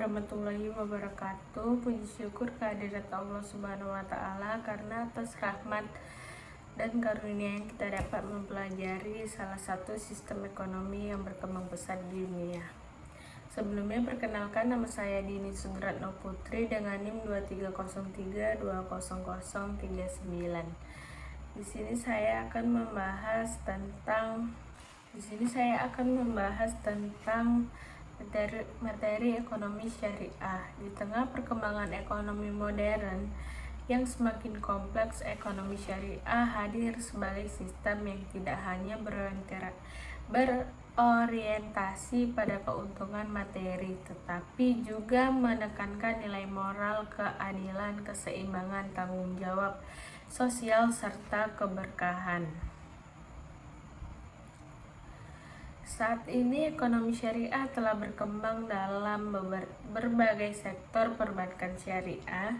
warahmatullahi wabarakatuh. Puji syukur kehadirat Allah Subhanahu wa taala karena atas rahmat dan karunia yang kita dapat mempelajari salah satu sistem ekonomi yang berkembang pesat di dunia. Sebelumnya perkenalkan, nama saya Dini Sudratno Putri dengan NIM 230320039. Di sini saya akan membahas tentang materi ekonomi syariah. Di tengah perkembangan ekonomi modern yang semakin kompleks, ekonomi syariah hadir sebagai sistem yang tidak hanya berorientasi pada keuntungan materi, tetapi juga menekankan nilai moral, keadilan, keseimbangan, tanggung jawab sosial, serta keberkahan. Saat ini ekonomi syariah telah berkembang dalam berbagai sektor perbankan syariah,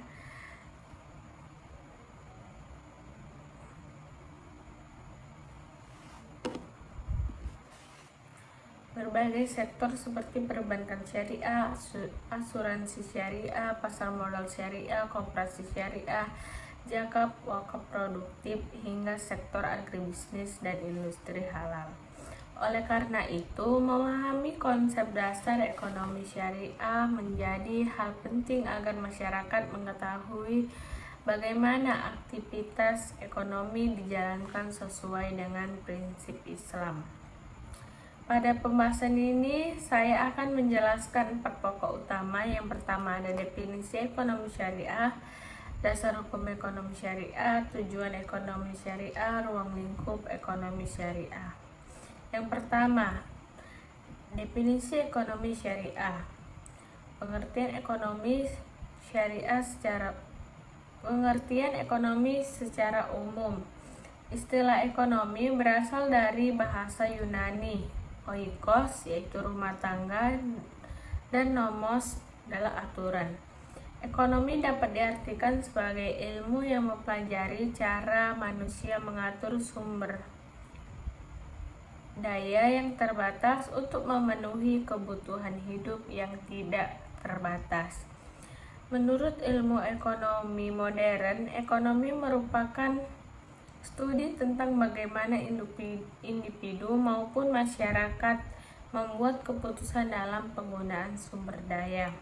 seperti perbankan syariah, asuransi syariah, pasar modal syariah, koperasi syariah, zakat, wakaf produktif, hingga sektor agribisnis dan industri halal. Oleh karena itu, memahami konsep dasar ekonomi syariah menjadi hal penting agar masyarakat mengetahui bagaimana aktivitas ekonomi dijalankan sesuai dengan prinsip Islam. Pada pembahasan ini, saya akan menjelaskan 4 pokok utama. Yang pertama ada definisi ekonomi syariah, dasar hukum ekonomi syariah, tujuan ekonomi syariah, ruang lingkup ekonomi syariah. Yang pertama, definisi ekonomi syariah. Pengertian ekonomi secara umum. Istilah ekonomi berasal dari bahasa Yunani, oikos yaitu rumah tangga dan nomos adalah aturan. Ekonomi dapat diartikan sebagai ilmu yang mempelajari cara manusia mengatur sumber daya yang terbatas untuk memenuhi kebutuhan hidup yang tidak terbatas. Menurut ilmu ekonomi modern, ekonomi merupakan studi tentang bagaimana individu maupun masyarakat membuat keputusan dalam penggunaan sumber daya.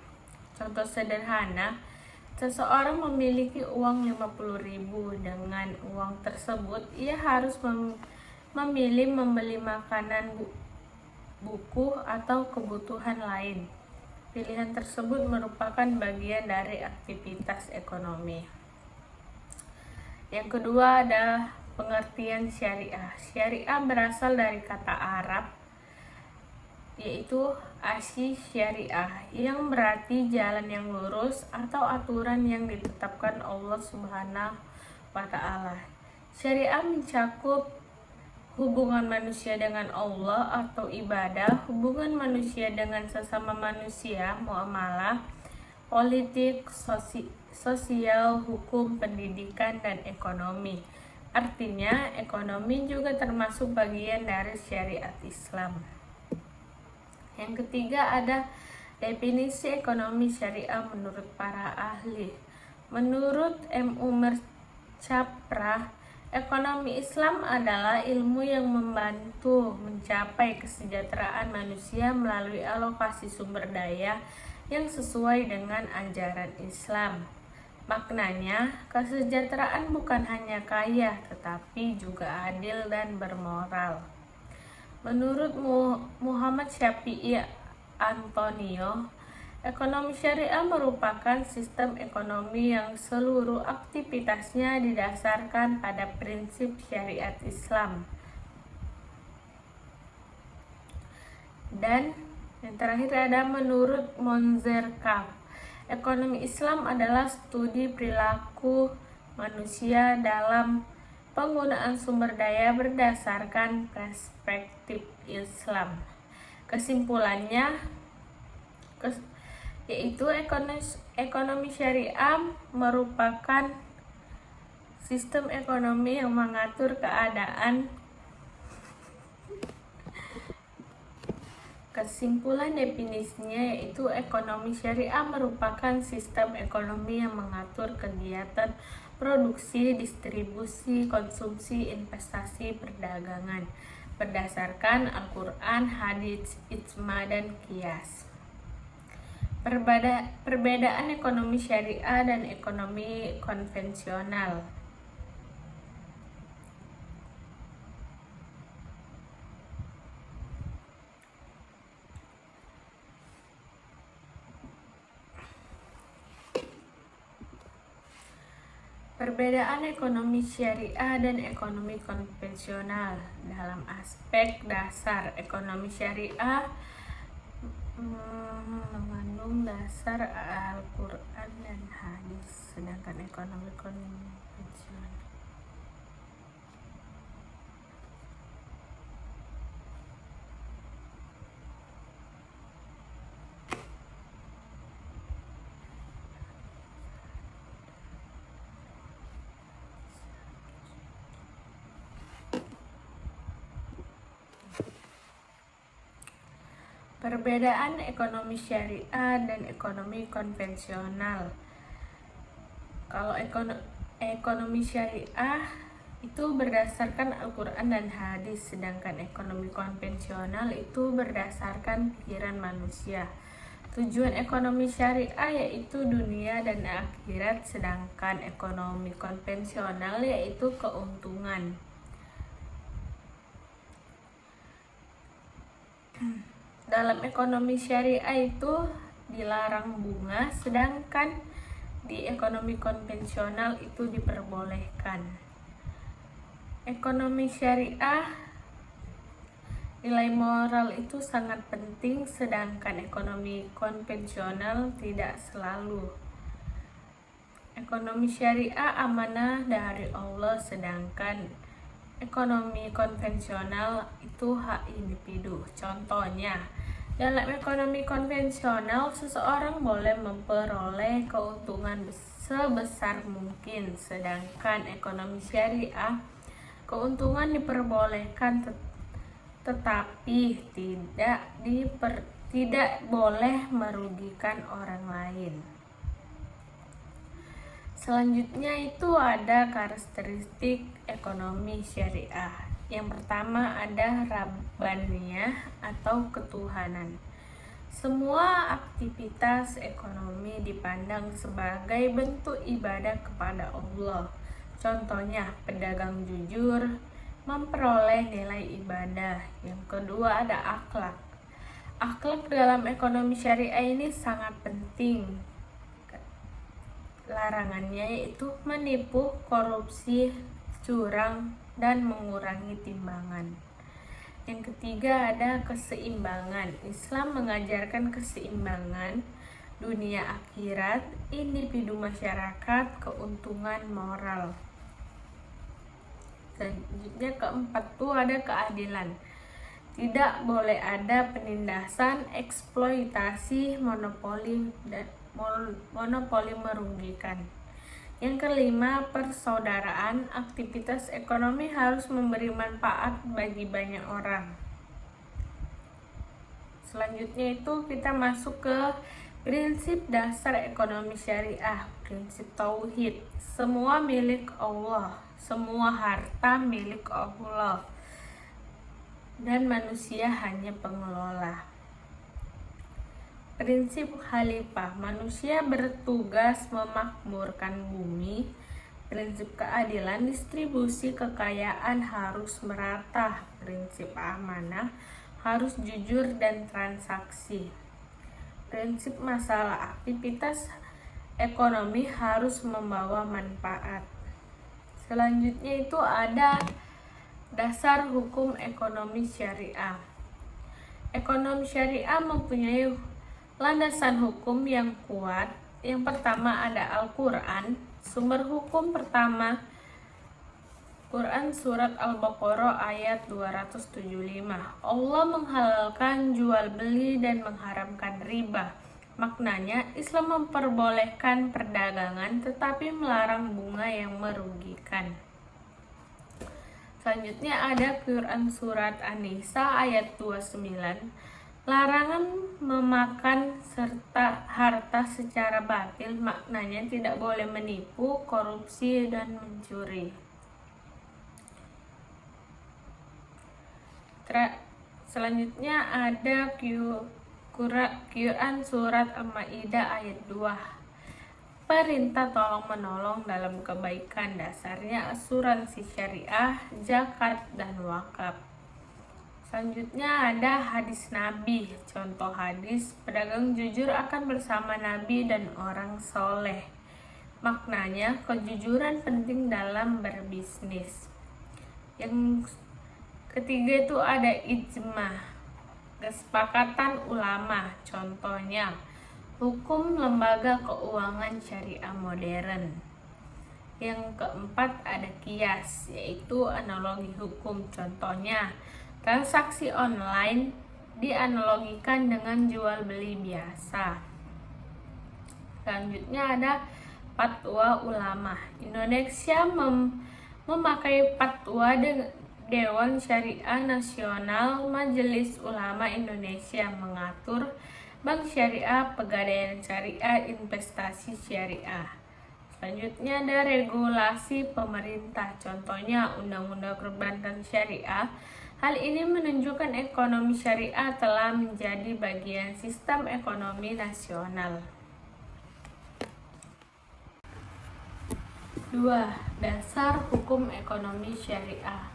Contoh sederhana, seseorang memiliki uang 50.000. Dengan uang tersebut, ia harus memilih membeli makanan, buku, atau kebutuhan lain. Pilihan tersebut merupakan bagian dari aktivitas ekonomi. Yang kedua ada pengertian syariah. Syariah berasal dari kata Arab yaitu asy syariah, yang berarti jalan yang lurus atau aturan yang ditetapkan Allah Subhanahu wa taala. Syariah mencakup hubungan manusia dengan Allah atau ibadah, hubungan manusia dengan sesama manusia, muamalah, politik, sosial, hukum, pendidikan, dan ekonomi. Artinya, ekonomi juga termasuk bagian dari syariat Islam. Yang ketiga ada definisi ekonomi syariah menurut para ahli. Menurut M.U. Mercaprah, ekonomi Islam adalah ilmu yang membantu mencapai kesejahteraan manusia melalui alokasi sumber daya yang sesuai dengan ajaran Islam. Maknanya, kesejahteraan bukan hanya kaya, tetapi juga adil dan bermoral. Menurut Muhammad Syafi'i Antonio, ekonomi syariah merupakan sistem ekonomi yang seluruh aktivitasnya didasarkan pada prinsip syariat Islam. Dan yang terakhir ada menurut Monzerkaf, ekonomi Islam adalah studi perilaku manusia dalam penggunaan sumber daya berdasarkan perspektif Islam. Kesimpulannya yaitu ekonomi syariah merupakan sistem ekonomi yang mengatur keadaan Kesimpulan definisinya yaitu ekonomi syariah merupakan sistem ekonomi yang mengatur kegiatan produksi, distribusi, konsumsi, investasi, perdagangan berdasarkan Al-Quran, hadits, ijma, dan qiyas. Perbedaan ekonomi syariah dan ekonomi konvensional. Perbedaan ekonomi syariah dan ekonomi konvensional. Dalam aspek dasar, ekonomi syariah mengandung dasar Al-Quran dan hadis, sedangkan ekonomi konvensional Perbedaan ekonomi syariah dan ekonomi konvensional. Kalau ekonomi syariah itu berdasarkan Al-Quran dan hadis, sedangkan ekonomi konvensional itu berdasarkan pikiran manusia. Tujuan ekonomi syariah yaitu dunia dan akhirat, sedangkan ekonomi konvensional yaitu keuntungan. Dalam ekonomi syariah itu dilarang bunga, sedangkan di ekonomi konvensional itu diperbolehkan. Ekonomi syariah nilai moral itu sangat penting, sedangkan ekonomi konvensional tidak selalu. Ekonomi syariah amanah dari Allah, sedangkan ekonomi konvensional itu hak individu. Contohnya, dalam ekonomi konvensional, seseorang boleh memperoleh keuntungan sebesar mungkin, sedangkan ekonomi syariah, keuntungan diperbolehkan tetapi tidak boleh merugikan orang lain. Selanjutnya itu ada karakteristik ekonomi syariah. Yang pertama ada rabbaniyah atau ketuhanan. Semua aktivitas ekonomi dipandang sebagai bentuk ibadah kepada Allah. Contohnya, pedagang jujur memperoleh nilai ibadah. Yang kedua ada akhlak. Akhlak dalam ekonomi syariah ini sangat penting. Larangannya yaitu menipu, korupsi, curang, dan mengurangi timbangan. Yang ketiga ada keseimbangan. Islam mengajarkan keseimbangan dunia akhirat, individu masyarakat, keuntungan moral. Selanjutnya keempat tuh ada keadilan. Tidak boleh ada penindasan, eksploitasi, monopoli merugikan. Yang kelima, persaudaraan. Aktivitas ekonomi harus memberi manfaat bagi banyak orang. Selanjutnya itu kita masuk ke prinsip dasar ekonomi syariah. Prinsip tauhid. Semua milik Allah, semua harta milik Allah, dan manusia hanya pengelola. Prinsip khalifah, manusia bertugas memakmurkan bumi. Prinsip keadilan, distribusi kekayaan harus merata. Prinsip amanah, harus jujur dan transaksi. Prinsip masalah, aktivitas ekonomi harus membawa manfaat. Selanjutnya itu ada dasar hukum ekonomi syariah. Ekonomi syariah mempunyai landasan hukum yang kuat. Yang pertama ada Al-Quran. Sumber hukum pertama Quran surat Al-Baqarah ayat 275. Allah menghalalkan jual beli dan mengharamkan riba. Maknanya, Islam memperbolehkan perdagangan tetapi melarang bunga yang merugikan. Selanjutnya ada Quran surat An-Nisa ayat 29. Larangan memakan serta harta secara batil maknanya tidak boleh menipu, korupsi, dan mencuri. Selanjutnya ada Quran Surat Al-Ma'idah ayat 2. Perintah tolong menolong dalam kebaikan, dasarnya asuransi syariah, zakat, dan wakaf. Selanjutnya ada hadis Nabi. Contoh hadis, pedagang jujur akan bersama Nabi dan orang soleh. Maknanya kejujuran penting dalam berbisnis. Yang ketiga itu ada ijma, kesepakatan ulama. Contohnya hukum lembaga keuangan syariah modern. Yang keempat ada kias, yaitu analogi hukum. Contohnya transaksi online dianalogikan dengan jual beli biasa. Selanjutnya ada fatwa ulama. Indonesia memakai fatwa Dewan Syariah Nasional. Majelis Ulama Indonesia mengatur bank syariah, pegadaian syariah, investasi syariah. Selanjutnya ada regulasi pemerintah. Contohnya Undang-Undang Perbankan Syariah. Hal ini menunjukkan ekonomi syariah telah menjadi bagian sistem ekonomi nasional. 2. Dasar hukum ekonomi syariah.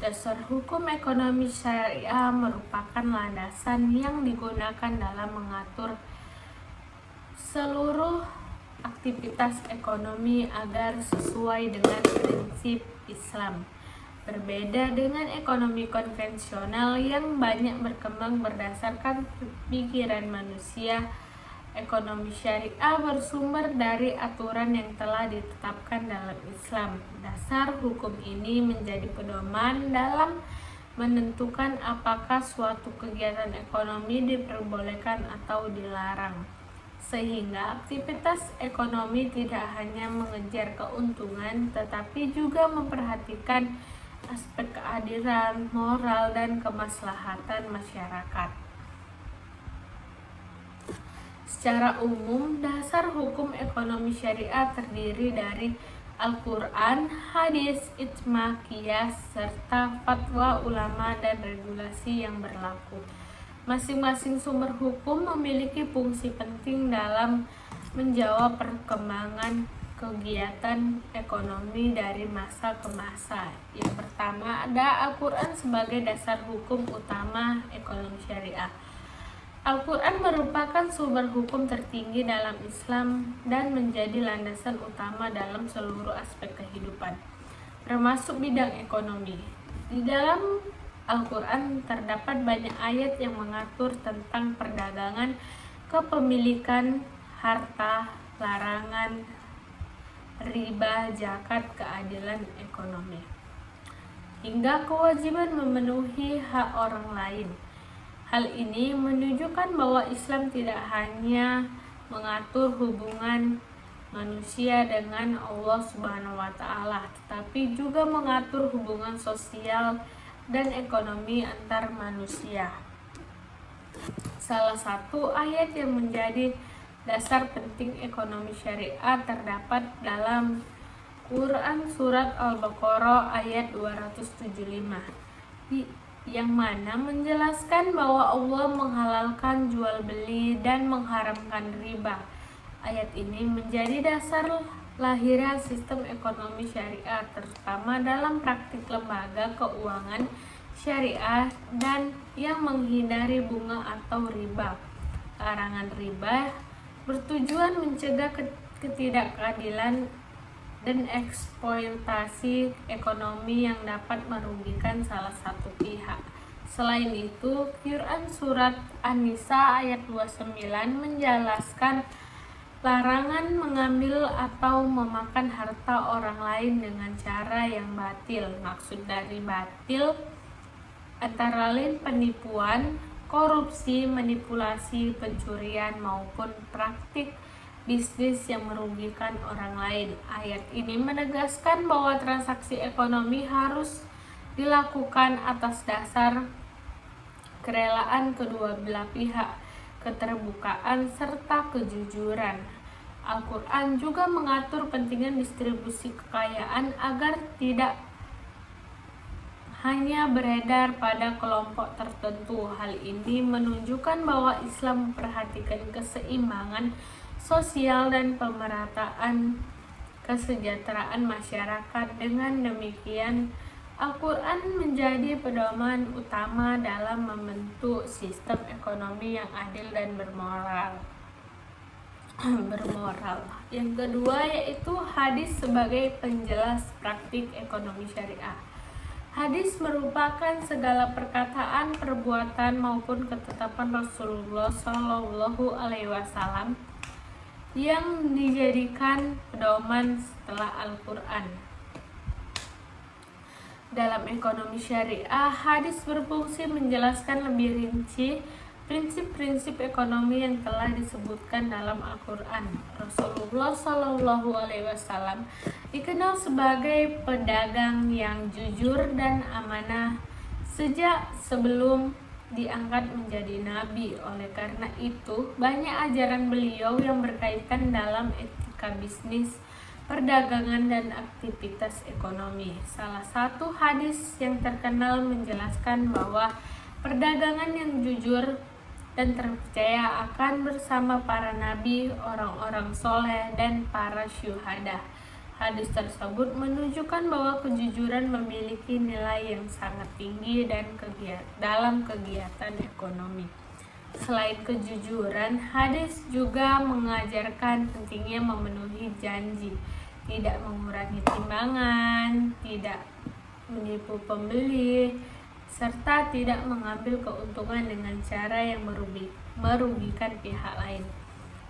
Dasar hukum ekonomi syariah merupakan landasan yang digunakan dalam mengatur seluruh aktivitas ekonomi agar sesuai dengan prinsip Islam. Berbeda dengan ekonomi konvensional yang banyak berkembang berdasarkan pikiran manusia, ekonomi syariah bersumber dari aturan yang telah ditetapkan dalam Islam. Dasar hukum ini menjadi pedoman dalam menentukan apakah suatu kegiatan ekonomi diperbolehkan atau dilarang, sehingga aktivitas ekonomi tidak hanya mengejar keuntungan tetapi juga memperhatikan aspek keadilan, moral, dan kemaslahatan masyarakat. Secara umum, dasar hukum ekonomi syariah terdiri dari Al-Quran, hadis, ijma, qiyas, serta fatwa ulama dan regulasi yang berlaku. Masing-masing sumber hukum memiliki fungsi penting dalam menjawab perkembangan kegiatan ekonomi dari masa ke masa. Yang pertama ada Al-Quran sebagai dasar hukum utama ekonomi syariah. Al-Quran merupakan sumber hukum tertinggi dalam Islam dan menjadi landasan utama dalam seluruh aspek kehidupan, termasuk bidang ekonomi. Di dalam Al-Quran terdapat banyak ayat yang mengatur tentang perdagangan, kepemilikan, harta, larangan, riba, zakat, keadilan ekonomi, hingga kewajiban memenuhi hak orang lain. Hal ini menunjukkan bahwa Islam tidak hanya mengatur hubungan manusia dengan Allah Subhanahu wa Ta'ala, tetapi juga mengatur hubungan sosial dan ekonomi antar manusia. Salah satu ayat yang menjadi dasar penting ekonomi syariah terdapat dalam Quran Surat Al-Baqarah ayat 275, yang mana menjelaskan bahwa Allah menghalalkan jual beli dan mengharamkan riba. Ayat ini menjadi dasar lahirnya sistem ekonomi syariah, terutama dalam praktik lembaga keuangan syariah dan yang menghindari bunga atau riba. Larangan riba bertujuan mencegah ketidakadilan dan eksploitasi ekonomi yang dapat merugikan salah satu pihak. Selain itu, Quran Surat An-Nisa ayat 29 menjelaskan larangan mengambil atau memakan harta orang lain dengan cara yang batil. Maksud dari batil antara lain penipuan, korupsi, manipulasi, pencurian, maupun praktik bisnis yang merugikan orang lain. Ayat ini menegaskan bahwa transaksi ekonomi harus dilakukan atas dasar kerelaan kedua belah pihak, keterbukaan, serta kejujuran. Al-Quran juga mengatur pentingnya distribusi kekayaan agar tidak hanya beredar pada kelompok tertentu. Hal ini menunjukkan bahwa Islam memperhatikan keseimbangan sosial dan pemerataan kesejahteraan masyarakat. Dengan demikian, Al-Quran menjadi pedoman utama dalam membentuk sistem ekonomi yang adil dan bermoral. Yang kedua yaitu hadis sebagai penjelas praktik ekonomi syariah. Hadis merupakan segala perkataan, perbuatan maupun ketetapan Rasulullah Shallallahu Alaihi Wasallam yang dijadikan pedoman setelah Al-Quran. Dalam ekonomi syariah, hadis berfungsi menjelaskan lebih rinci prinsip-prinsip ekonomi yang telah disebutkan dalam Al-Quran. Rasulullah Shallallahu Alaihi Wasallam dikenal sebagai pedagang yang jujur dan amanah sejak sebelum diangkat menjadi nabi. Oleh karena itu, banyak ajaran beliau yang berkaitan dalam etika bisnis, perdagangan, dan aktivitas ekonomi. Salah satu hadis yang terkenal menjelaskan bahwa perdagangan yang jujur dan terpercaya akan bersama para nabi, orang-orang soleh, dan para syuhada. Hadis tersebut menunjukkan bahwa kejujuran memiliki nilai yang sangat tinggi dan dalam kegiatan ekonomi. Selain kejujuran, hadis juga mengajarkan pentingnya memenuhi janji, tidak mengurangi timbangan, tidak menipu pembeli, serta tidak mengambil keuntungan dengan cara yang merugikan pihak lain.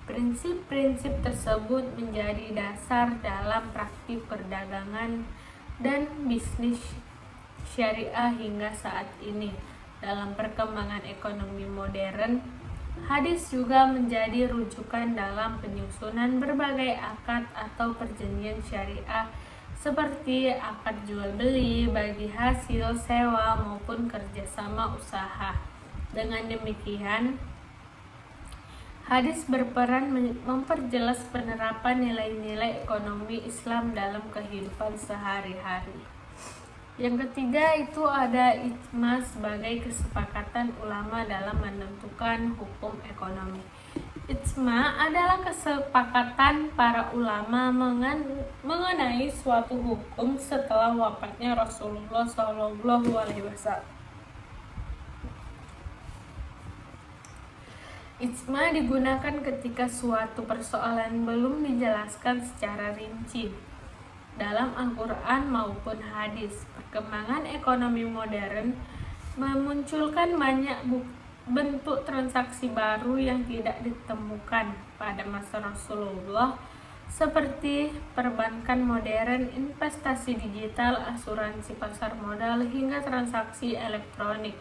Prinsip-prinsip tersebut menjadi dasar dalam praktik perdagangan dan bisnis syariah hingga saat ini. Dalam perkembangan ekonomi modern, hadis juga menjadi rujukan dalam penyusunan berbagai akad atau perjanjian syariah seperti akad jual beli, bagi hasil sewa maupun kerjasama usaha. Dengan demikian, hadis berperan memperjelas penerapan nilai-nilai ekonomi Islam dalam kehidupan sehari-hari. Yang ketiga itu ada ijma sebagai kesepakatan ulama dalam menentukan hukum ekonomi. Ijma adalah kesepakatan para ulama mengenai suatu hukum setelah wafatnya Rasulullah Shallallahu Alaihi Wasallam. Ijma digunakan ketika suatu persoalan belum dijelaskan secara rinci dalam Al-Quran maupun hadis. Perkembangan ekonomi modern memunculkan banyak bentuk transaksi baru yang tidak ditemukan pada masa Rasulullah, seperti perbankan modern, investasi digital, asuransi pasar modal, hingga transaksi elektronik.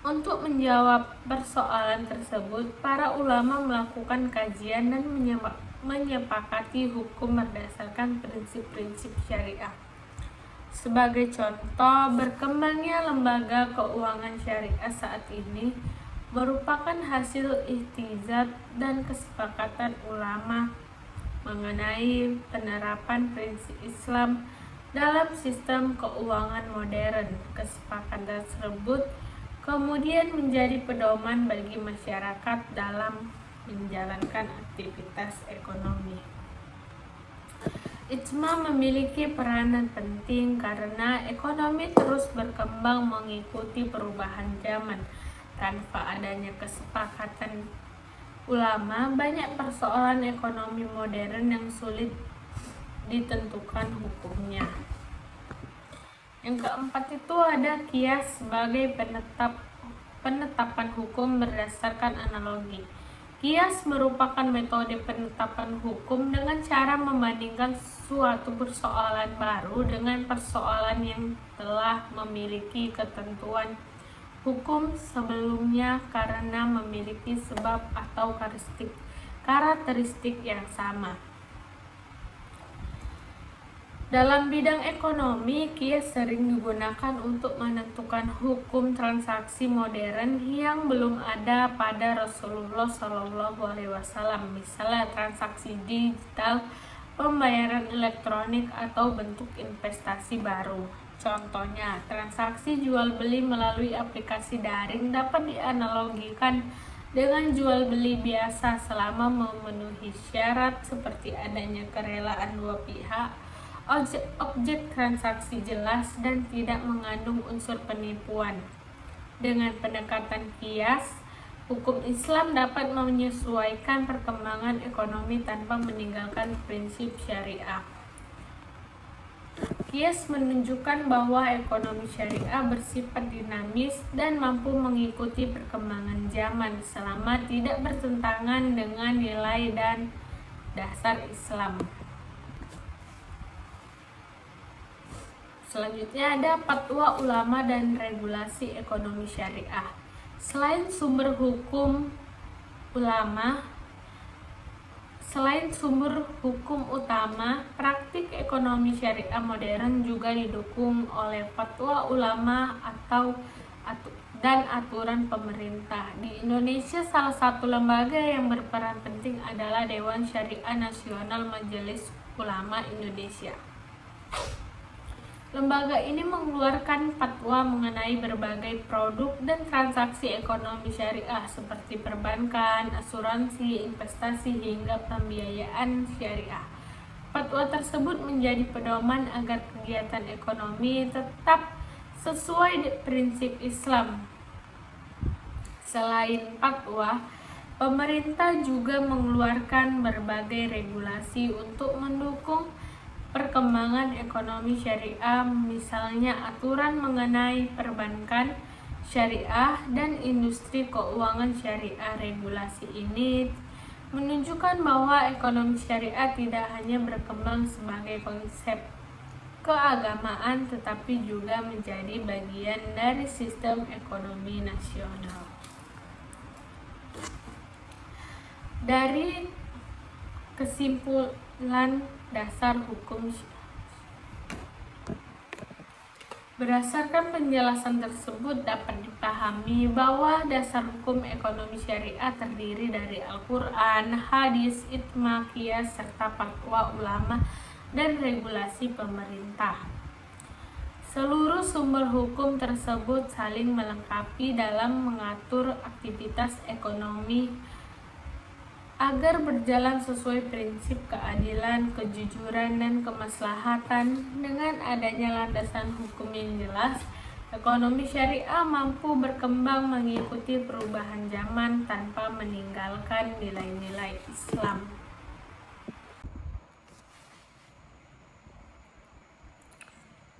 Untuk menjawab persoalan tersebut, para ulama melakukan kajian dan menyepakati hukum berdasarkan prinsip-prinsip syariah. Sebagai contoh, berkembangnya lembaga keuangan syariah saat ini merupakan hasil ihtijaj dan kesepakatan ulama mengenai penerapan prinsip Islam dalam sistem keuangan modern. Kesepakatan tersebut kemudian menjadi pedoman bagi masyarakat dalam menjalankan aktivitas ekonomi. Ijma memiliki peranan penting karena ekonomi terus berkembang mengikuti perubahan zaman. Tanpa adanya kesepakatan ulama, banyak persoalan ekonomi modern yang sulit ditentukan hukumnya. Yang keempat itu ada qiyas sebagai penetapan hukum berdasarkan analogi. Qiyas merupakan metode penetapan hukum dengan cara membandingkan suatu persoalan baru dengan persoalan yang telah memiliki ketentuan hukum sebelumnya karena memiliki sebab atau karakteristik yang sama. Dalam bidang ekonomi, kias sering digunakan untuk menentukan hukum transaksi modern yang belum ada pada Rasulullah Shallallahu Alaihi Wasallam. Misalnya transaksi digital, pembayaran elektronik, atau bentuk investasi baru. Contohnya, transaksi jual beli melalui aplikasi daring dapat dianalogikan dengan jual beli biasa selama memenuhi syarat seperti adanya kerelaan dua pihak, objek transaksi jelas, dan tidak mengandung unsur penipuan. Dengan pendekatan kias, hukum Islam dapat menyesuaikan perkembangan ekonomi tanpa meninggalkan prinsip syariah. Kias menunjukkan bahwa ekonomi syariah bersifat dinamis dan mampu mengikuti perkembangan zaman selama tidak bertentangan dengan nilai dan dasar Islam. Selanjutnya ada fatwa ulama dan regulasi ekonomi syariah. Selain sumber hukum utama, praktik ekonomi syariah modern juga didukung oleh fatwa ulama dan aturan pemerintah. Di Indonesia, salah satu lembaga yang berperan penting adalah Dewan Syariah Nasional Majelis Ulama Indonesia. Lembaga ini mengeluarkan fatwa mengenai berbagai produk dan transaksi ekonomi syariah seperti perbankan, asuransi, investasi, hingga pembiayaan syariah. Fatwa tersebut menjadi pedoman agar kegiatan ekonomi tetap sesuai prinsip Islam. Selain fatwa, pemerintah juga mengeluarkan berbagai regulasi untuk mendukung perkembangan ekonomi syariah, misalnya aturan mengenai perbankan syariah dan industri keuangan syariah. Regulasi ini menunjukkan bahwa ekonomi syariah tidak hanya berkembang sebagai konsep keagamaan, tetapi juga menjadi bagian dari sistem ekonomi nasional. Dari kesimpulan dasar hukum, berdasarkan penjelasan tersebut dapat dipahami bahwa dasar hukum ekonomi syariah terdiri dari Al-Quran, hadis, ijma, qiyas, serta fatwa ulama dan regulasi pemerintah. Seluruh sumber hukum tersebut saling melengkapi dalam mengatur aktivitas ekonomi agar berjalan sesuai prinsip keadilan, kejujuran, dan kemaslahatan. Dengan adanya landasan hukum yang jelas, ekonomi syariah mampu berkembang mengikuti perubahan zaman tanpa meninggalkan nilai-nilai Islam.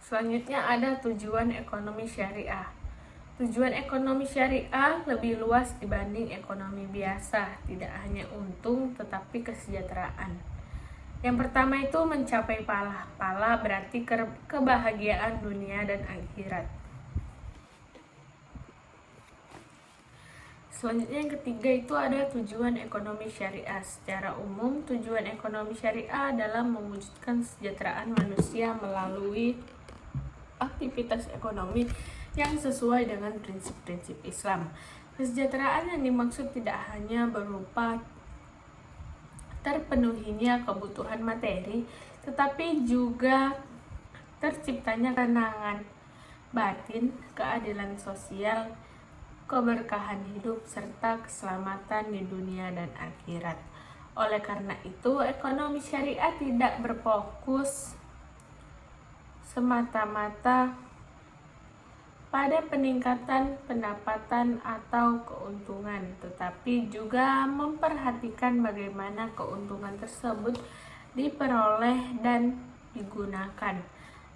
Selanjutnya ada tujuan ekonomi syariah. Tujuan ekonomi syariah lebih luas dibanding ekonomi biasa, tidak hanya untung tetapi kesejahteraan. Yang pertama itu mencapai pahala berarti kebahagiaan dunia dan akhirat. Selanjutnya yang ketiga itu ada tujuan ekonomi syariah. Secara umum, tujuan ekonomi syariah adalah mewujudkan kesejahteraan manusia melalui aktivitas ekonomi yang sesuai dengan prinsip-prinsip Islam. Kesejahteraan yang dimaksud tidak hanya berupa terpenuhinya kebutuhan materi, tetapi juga terciptanya ketenangan batin, keadilan sosial, keberkahan hidup, serta keselamatan di dunia dan akhirat. Oleh karena itu, ekonomi syariah tidak berfokus semata-mata pada peningkatan pendapatan atau keuntungan, tetapi juga memperhatikan bagaimana keuntungan tersebut diperoleh dan digunakan.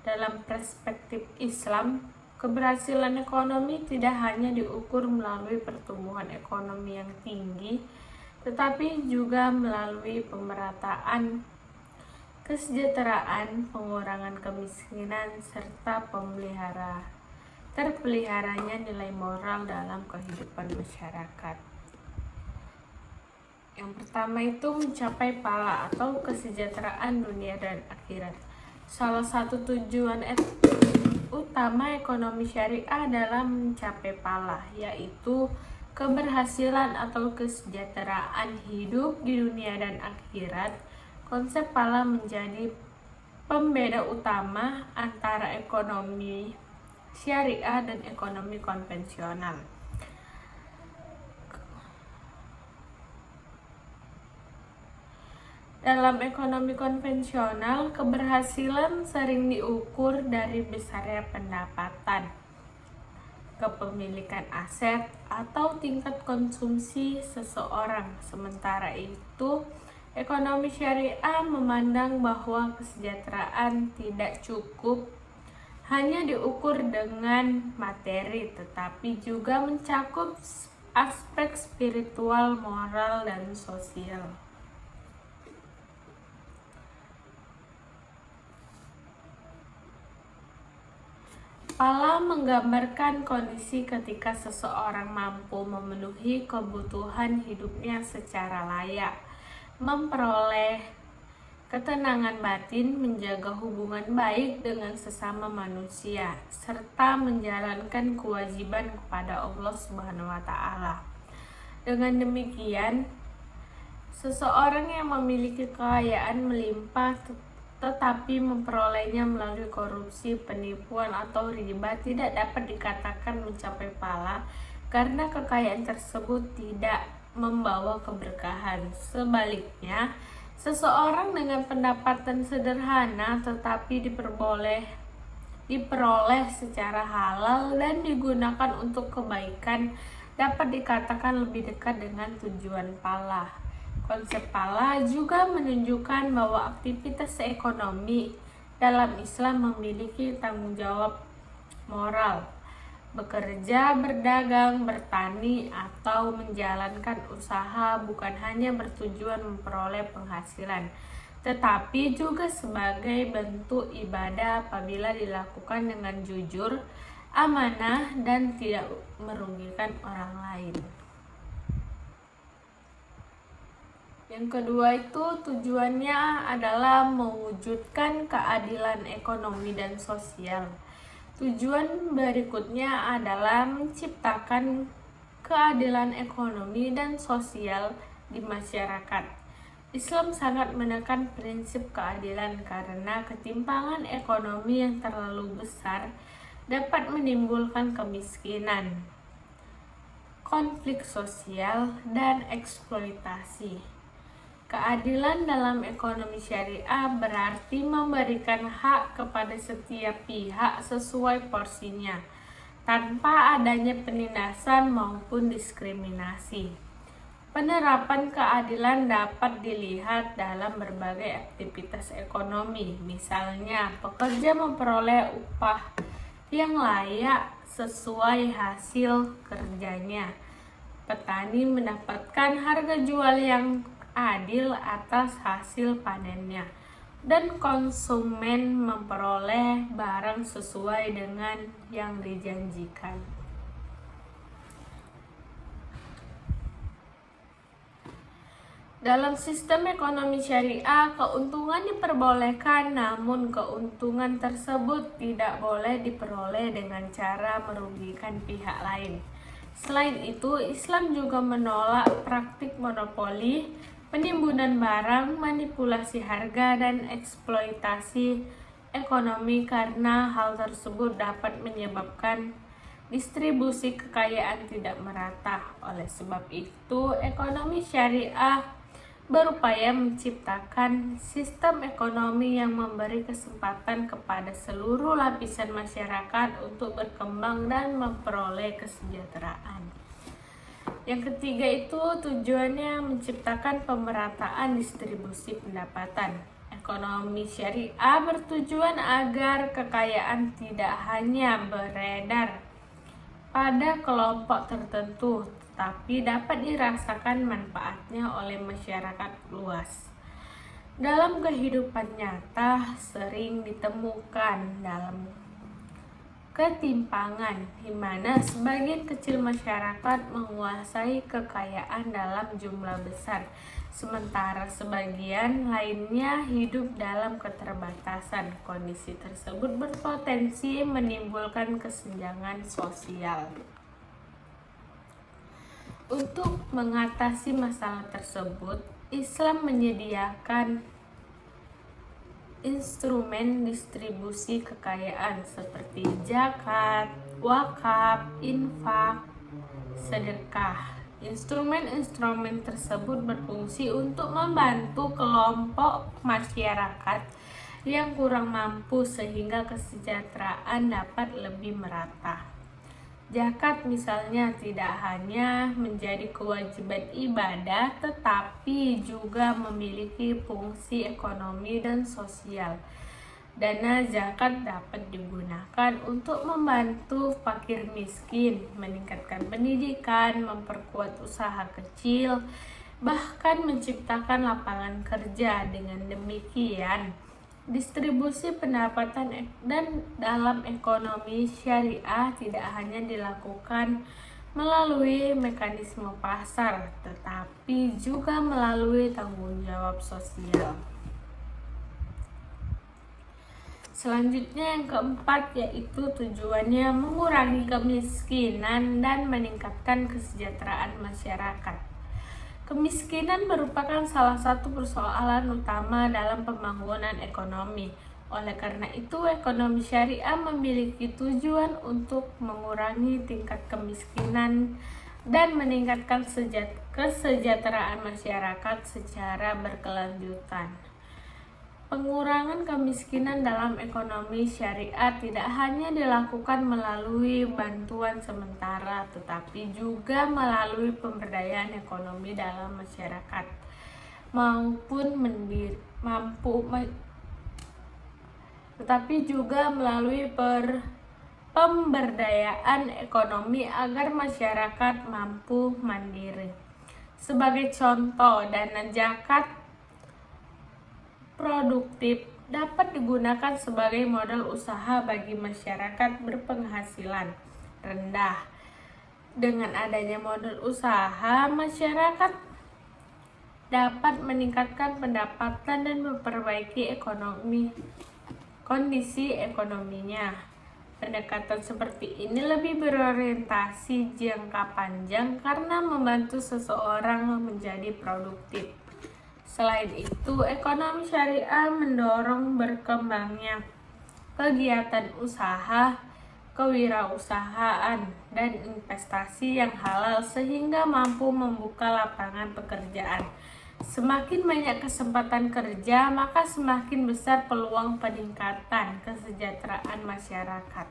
Dalam perspektif Islam, keberhasilan ekonomi tidak hanya diukur melalui pertumbuhan ekonomi yang tinggi, tetapi juga melalui pemerataan kesejahteraan, pengurangan kemiskinan, serta terpeliharanya nilai moral dalam kehidupan masyarakat. Yang pertama itu mencapai pahala atau kesejahteraan dunia dan akhirat. Salah satu tujuan utama ekonomi syariah adalah mencapai palah, yaitu keberhasilan atau kesejahteraan hidup di dunia dan akhirat. Konsep palah menjadi pembeda utama antara ekonomi syariah dan ekonomi konvensional. Dalam ekonomi konvensional, keberhasilan sering diukur dari besarnya pendapatan, kepemilikan aset, atau tingkat konsumsi seseorang. Sementara itu, ekonomi syariah memandang bahwa kesejahteraan tidak cukup hanya diukur dengan materi, tetapi juga mencakup aspek spiritual, moral, dan sosial. Palah menggambarkan kondisi ketika seseorang mampu memenuhi kebutuhan hidupnya secara layak, memperoleh ketenangan batin, menjaga hubungan baik dengan sesama manusia, serta menjalankan kewajiban kepada Allah Subhanahu wa Ta'ala. Dengan demikian, seseorang yang memiliki kekayaan melimpah tetapi memperolehnya melalui korupsi, penipuan, atau riba tidak dapat dikatakan mencapai palah karena kekayaan tersebut tidak membawa keberkahan. Sebaliknya, seseorang dengan pendapatan sederhana tetapi diperoleh secara halal dan digunakan untuk kebaikan dapat dikatakan lebih dekat dengan tujuan palah. Konsep palah juga menunjukkan bahwa aktivitas ekonomi dalam Islam memiliki tanggung jawab moral. Bekerja, berdagang, bertani, atau menjalankan usaha bukan hanya bertujuan memperoleh penghasilan, tetapi juga sebagai bentuk ibadah apabila dilakukan dengan jujur, amanah, dan tidak merugikan orang lain. Yang kedua itu tujuannya adalah mewujudkan keadilan ekonomi dan sosial. Tujuan berikutnya adalah menciptakan keadilan ekonomi dan sosial di masyarakat. Islam sangat menekan prinsip keadilan karena ketimpangan ekonomi yang terlalu besar dapat menimbulkan kemiskinan, konflik sosial, dan eksploitasi. Keadilan dalam ekonomi syariah berarti memberikan hak kepada setiap pihak sesuai porsinya, tanpa adanya penindasan maupun diskriminasi. Penerapan keadilan dapat dilihat dalam berbagai aktivitas ekonomi, misalnya pekerja memperoleh upah yang layak sesuai hasil kerjanya, petani mendapatkan harga jual yang adil atas hasil panennya, dan konsumen memperoleh barang sesuai dengan yang dijanjikan. Dalam sistem ekonomi syariah, keuntungan diperbolehkan, namun keuntungan tersebut tidak boleh diperoleh dengan cara merugikan pihak lain. Selain itu, Islam juga menolak praktik monopoli, penimbunan barang, manipulasi harga, dan eksploitasi ekonomi karena hal tersebut dapat menyebabkan distribusi kekayaan tidak merata. Oleh sebab itu, ekonomi syariah berupaya menciptakan sistem ekonomi yang memberi kesempatan kepada seluruh lapisan masyarakat untuk berkembang dan memperoleh kesejahteraan. Yang ketiga itu tujuannya menciptakan pemerataan distribusi pendapatan. Ekonomi syariah bertujuan agar kekayaan tidak hanya beredar pada kelompok tertentu, tetapi dapat dirasakan manfaatnya oleh masyarakat luas. Dalam kehidupan nyata sering ditemukan dalam ketimpangan, di mana sebagian kecil masyarakat menguasai kekayaan dalam jumlah besar, sementara sebagian lainnya hidup dalam keterbatasan. Kondisi tersebut berpotensi menimbulkan kesenjangan sosial. Untuk mengatasi masalah tersebut, Islam menyediakan instrumen distribusi kekayaan seperti zakat, wakaf, infak, sedekah. Instrumen-instrumen tersebut berfungsi untuk membantu kelompok masyarakat yang kurang mampu sehingga kesejahteraan dapat lebih merata. Zakat misalnya tidak hanya menjadi kewajiban ibadah, tetapi juga memiliki fungsi ekonomi dan sosial. Dana zakat dapat digunakan untuk membantu fakir miskin, meningkatkan pendidikan, memperkuat usaha kecil, bahkan menciptakan lapangan kerja. Dengan demikian, distribusi pendapatan dan dalam ekonomi syariah tidak hanya dilakukan melalui mekanisme pasar, tetapi juga melalui tanggung jawab sosial. Selanjutnya yang keempat, yaitu tujuannya mengurangi kemiskinan dan meningkatkan kesejahteraan masyarakat. Kemiskinan merupakan salah satu persoalan utama dalam pembangunan ekonomi. Oleh karena itu, ekonomi syariah memiliki tujuan untuk mengurangi tingkat kemiskinan dan meningkatkan kesejahteraan masyarakat secara berkelanjutan. Pengurangan kemiskinan dalam ekonomi syariah tidak hanya dilakukan melalui bantuan sementara, tetapi juga melalui pemberdayaan ekonomi dalam masyarakat tetapi juga melalui pemberdayaan ekonomi agar masyarakat mampu mandiri. Sebagai contoh, dana zakat produktif dapat digunakan sebagai modal usaha bagi masyarakat berpenghasilan rendah. Dengan adanya modal usaha, masyarakat dapat meningkatkan pendapatan dan memperbaiki kondisi ekonominya. Pendekatan seperti ini lebih berorientasi jangka panjang karena membantu seseorang menjadi produktif. Selain itu, ekonomi syariah mendorong berkembangnya kegiatan usaha, kewirausahaan, dan investasi yang halal sehingga mampu membuka lapangan pekerjaan. Semakin banyak kesempatan kerja, maka semakin besar peluang peningkatan kesejahteraan masyarakat.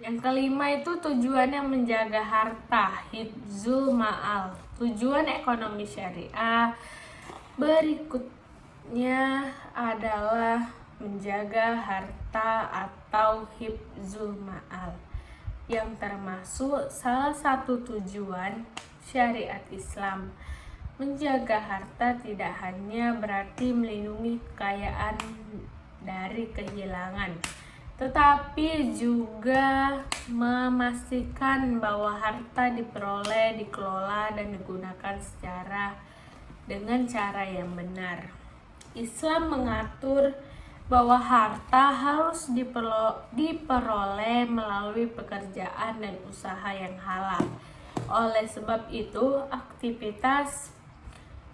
Yang kelima itu tujuannya menjaga harta, hifzul ma'al. Tujuan ekonomi syariah berikutnya adalah menjaga harta atau hifzul ma'al, yang termasuk salah satu tujuan syariat Islam. Menjaga harta tidak hanya berarti melindungi kekayaan dari kehilangan, tetapi juga memastikan bahwa harta diperoleh, dikelola, dan digunakan dengan cara yang benar. Islam mengatur bahwa harta harus diperoleh melalui pekerjaan dan usaha yang halal. Oleh sebab itu, aktivitas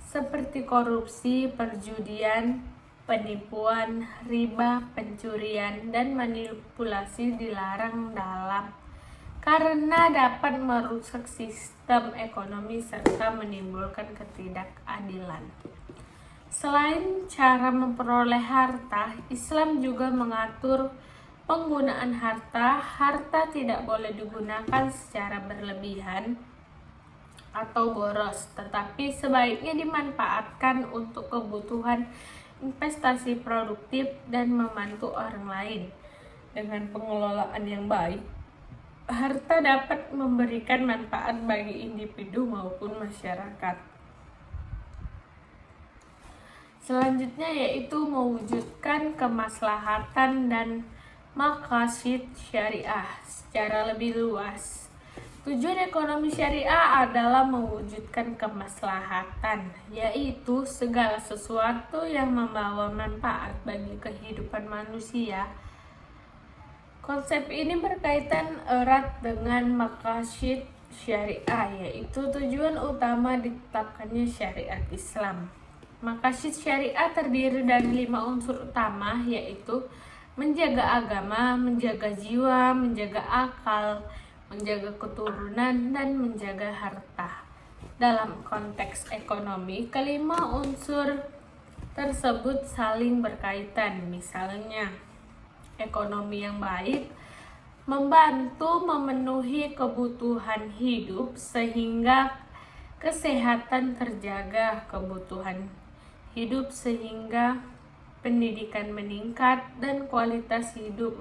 seperti korupsi, perjudian, penipuan, riba, pencurian, dan manipulasi dilarang karena dapat merusak sistem ekonomi serta menimbulkan ketidakadilan. Selain cara memperoleh harta, Islam juga mengatur penggunaan harta. Harta tidak boleh digunakan secara berlebihan atau boros, tetapi sebaiknya dimanfaatkan untuk kebutuhan investasi produktif dan membantu orang lain. Dengan pengelolaan yang baik, harta dapat memberikan manfaat bagi individu maupun masyarakat. Selanjutnya yaitu mewujudkan kemaslahatan dan maqasid syariah secara lebih luas. Tujuan ekonomi syariah adalah mewujudkan kemaslahatan, yaitu segala sesuatu yang membawa manfaat bagi kehidupan manusia. Konsep ini berkaitan erat dengan maqasid syariah, yaitu tujuan utama ditetapkannya syariat Islam. Maqasid syariah terdiri dari 5 unsur utama, yaitu menjaga agama, menjaga jiwa, menjaga akal, menjaga keturunan, dan menjaga harta. Dalam konteks ekonomi, kelima unsur tersebut saling berkaitan. Misalnya, ekonomi yang baik membantu memenuhi kebutuhan hidup sehingga kesehatan terjaga, kebutuhan hidup sehingga pendidikan meningkat, dan kualitas hidup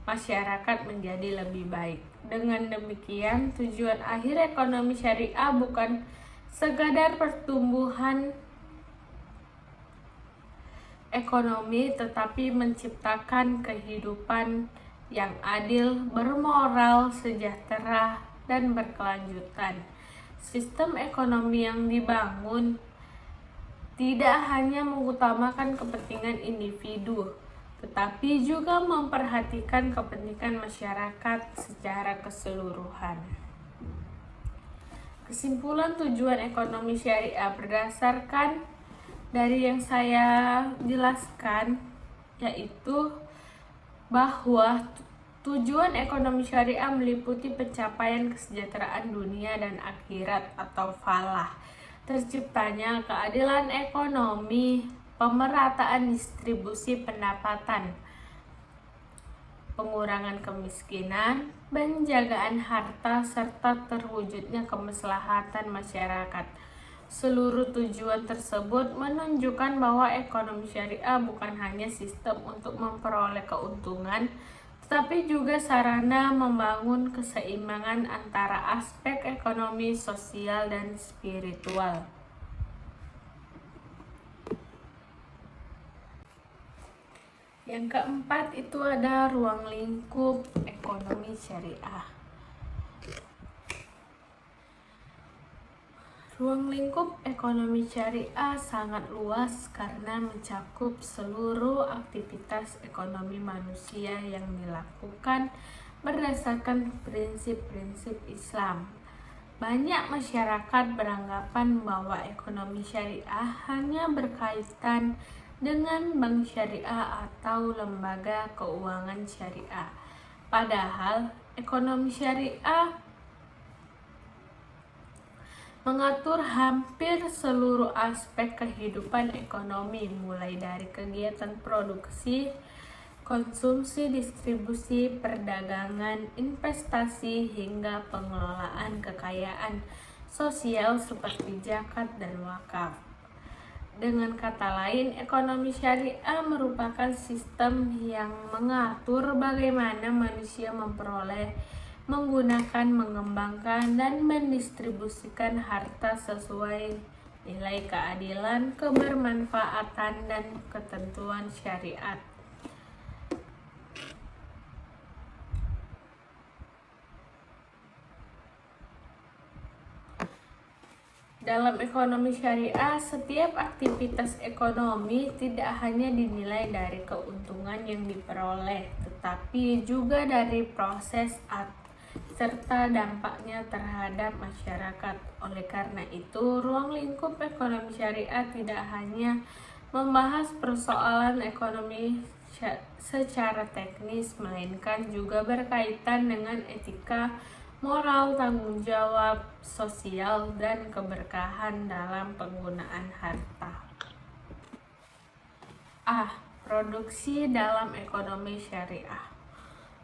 masyarakat menjadi lebih baik. Dengan demikian, tujuan akhir ekonomi syariah bukan sekadar pertumbuhan ekonomi, tetapi menciptakan kehidupan yang adil, bermoral, sejahtera, dan berkelanjutan. Sistem ekonomi yang dibangun tidak hanya mengutamakan kepentingan individu, tetapi juga memperhatikan kepentingan masyarakat secara keseluruhan. Kesimpulan tujuan ekonomi syariah berdasarkan dari yang saya jelaskan, yaitu bahwa tujuan ekonomi syariah meliputi pencapaian kesejahteraan dunia dan akhirat atau falah, terciptanya keadilan ekonomi, pemerataan distribusi pendapatan, pengurangan kemiskinan, penjagaan harta, serta terwujudnya kemaslahatan masyarakat. Seluruh tujuan tersebut menunjukkan bahwa ekonomi syariah bukan hanya sistem untuk memperoleh keuntungan, tetapi juga sarana membangun keseimbangan antara aspek ekonomi, sosial, dan spiritual. Yang keempat itu ada ruang lingkup ekonomi syariah. Ruang lingkup ekonomi syariah sangat luas karena mencakup seluruh aktivitas ekonomi manusia yang dilakukan berdasarkan prinsip-prinsip Islam. Banyak masyarakat beranggapan bahwa ekonomi syariah hanya berkaitan dengan bank syariah atau lembaga keuangan syariah. Padahal ekonomi syariah mengatur hampir seluruh aspek kehidupan ekonomi, mulai dari kegiatan produksi, konsumsi, distribusi, perdagangan, investasi, hingga pengelolaan kekayaan sosial seperti zakat dan wakaf. Dengan kata lain, ekonomi syariah merupakan sistem yang mengatur bagaimana manusia memperoleh, menggunakan, mengembangkan, dan mendistribusikan harta sesuai nilai keadilan, kebermanfaatan, dan ketentuan syariat. Dalam ekonomi syariah, setiap aktivitas ekonomi tidak hanya dinilai dari keuntungan yang diperoleh, tetapi juga dari proses serta dampaknya terhadap masyarakat. Oleh karena itu, ruang lingkup ekonomi syariah tidak hanya membahas persoalan ekonomi secara teknis, melainkan juga berkaitan dengan etika, moral, tanggung jawab sosial, dan keberkahan dalam penggunaan harta. Produksi dalam ekonomi syariah.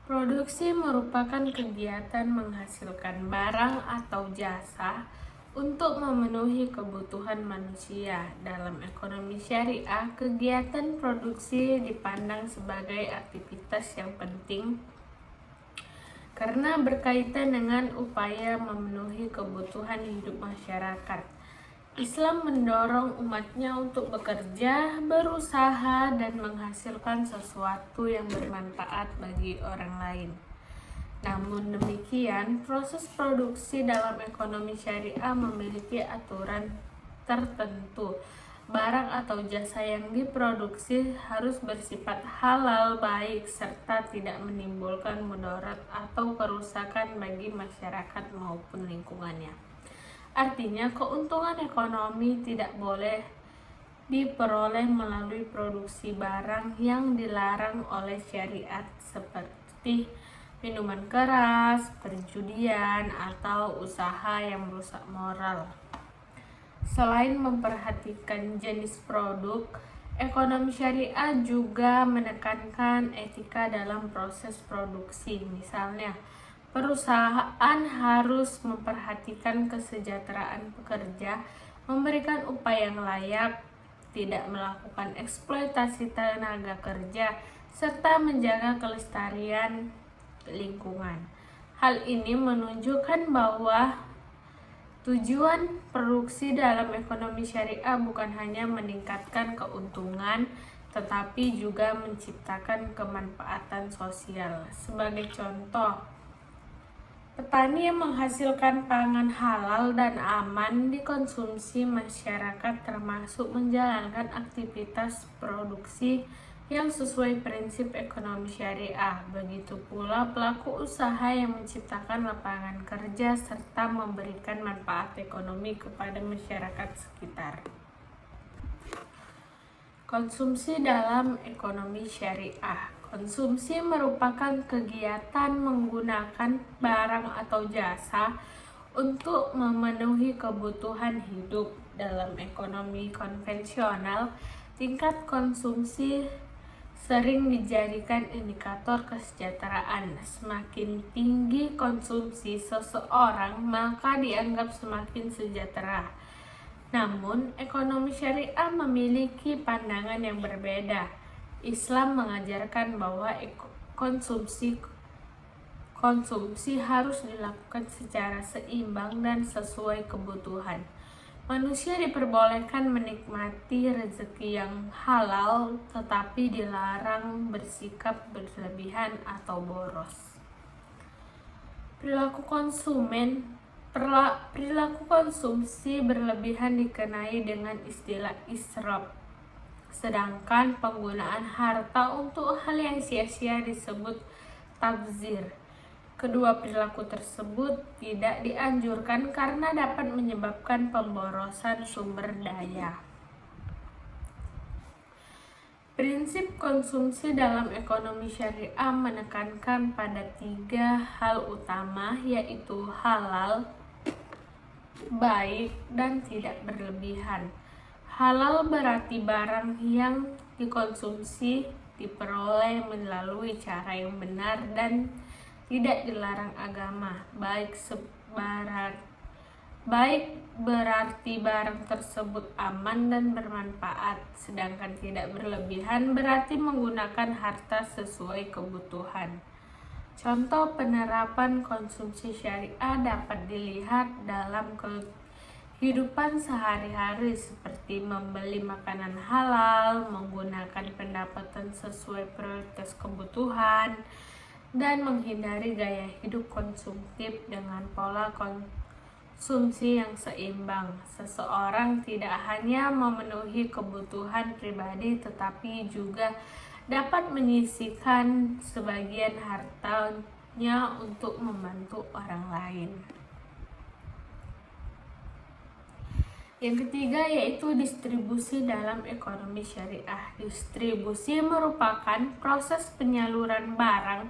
Produksi merupakan kegiatan menghasilkan barang atau jasa untuk memenuhi kebutuhan manusia. Dalam ekonomi syariah, kegiatan produksi dipandang sebagai aktivitas yang penting karena berkaitan dengan upaya memenuhi kebutuhan hidup masyarakat. Islam mendorong umatnya untuk bekerja, berusaha, dan menghasilkan sesuatu yang bermanfaat bagi orang lain. Namun demikian, proses produksi dalam ekonomi syariah memiliki aturan tertentu. Barang atau jasa yang diproduksi harus bersifat halal baik serta tidak menimbulkan mudarat atau kerusakan bagi masyarakat maupun lingkungannya. Artinya, keuntungan ekonomi tidak boleh diperoleh melalui produksi barang yang dilarang oleh syariat seperti minuman keras, perjudian, atau usaha yang merusak moral. Selain memperhatikan jenis produk, ekonomi syariah juga menekankan etika dalam proses produksi. Misalnya, perusahaan harus memperhatikan kesejahteraan pekerja, memberikan upah yang layak, tidak melakukan eksploitasi tenaga kerja, serta menjaga kelestarian lingkungan. Hal ini menunjukkan bahwa tujuan produksi dalam ekonomi syariah bukan hanya meningkatkan keuntungan, tetapi juga menciptakan kemanfaatan sosial. Sebagai contoh, petani yang menghasilkan pangan halal dan aman dikonsumsi masyarakat termasuk menjalankan aktivitas produksi yang sesuai prinsip ekonomi syariah. Begitu pula pelaku usaha yang menciptakan lapangan kerja serta memberikan manfaat ekonomi kepada masyarakat sekitar. Konsumsi dalam ekonomi syariah. Konsumsi merupakan kegiatan menggunakan barang atau jasa untuk memenuhi kebutuhan hidup. Dalam ekonomi konvensional, tingkat konsumsi sering dijadikan indikator kesejahteraan. Semakin tinggi konsumsi seseorang, maka dianggap semakin sejahtera. Namun, ekonomi syariah memiliki pandangan yang berbeda. Islam mengajarkan bahwa konsumsi harus dilakukan secara seimbang dan sesuai kebutuhan. Manusia diperbolehkan menikmati rezeki yang halal, tetapi dilarang bersikap berlebihan atau boros. Perilaku konsumsi berlebihan dikenai dengan istilah israf, sedangkan penggunaan harta untuk hal yang sia-sia disebut tabzir. Kedua perilaku tersebut tidak dianjurkan karena dapat menyebabkan pemborosan sumber daya. Prinsip konsumsi dalam ekonomi syariah menekankan pada 3 hal utama, yaitu halal, baik, dan tidak berlebihan. Halal berarti barang yang dikonsumsi diperoleh melalui cara yang benar dan tidak dilarang agama. Baik berarti barang tersebut aman dan bermanfaat, sedangkan tidak berlebihan berarti menggunakan harta sesuai kebutuhan. Contoh penerapan konsumsi syariah dapat dilihat dalam kehidupan sehari-hari seperti membeli makanan halal, menggunakan pendapatan sesuai prioritas kebutuhan, dan menghindari gaya hidup konsumtif dengan pola konsumsi yang seimbang. Seseorang tidak hanya memenuhi kebutuhan pribadi tetapi juga dapat menyisihkan sebagian hartanya untuk membantu orang lain. Yang ketiga yaitu distribusi dalam ekonomi syariah. Distribusi merupakan proses penyaluran barang,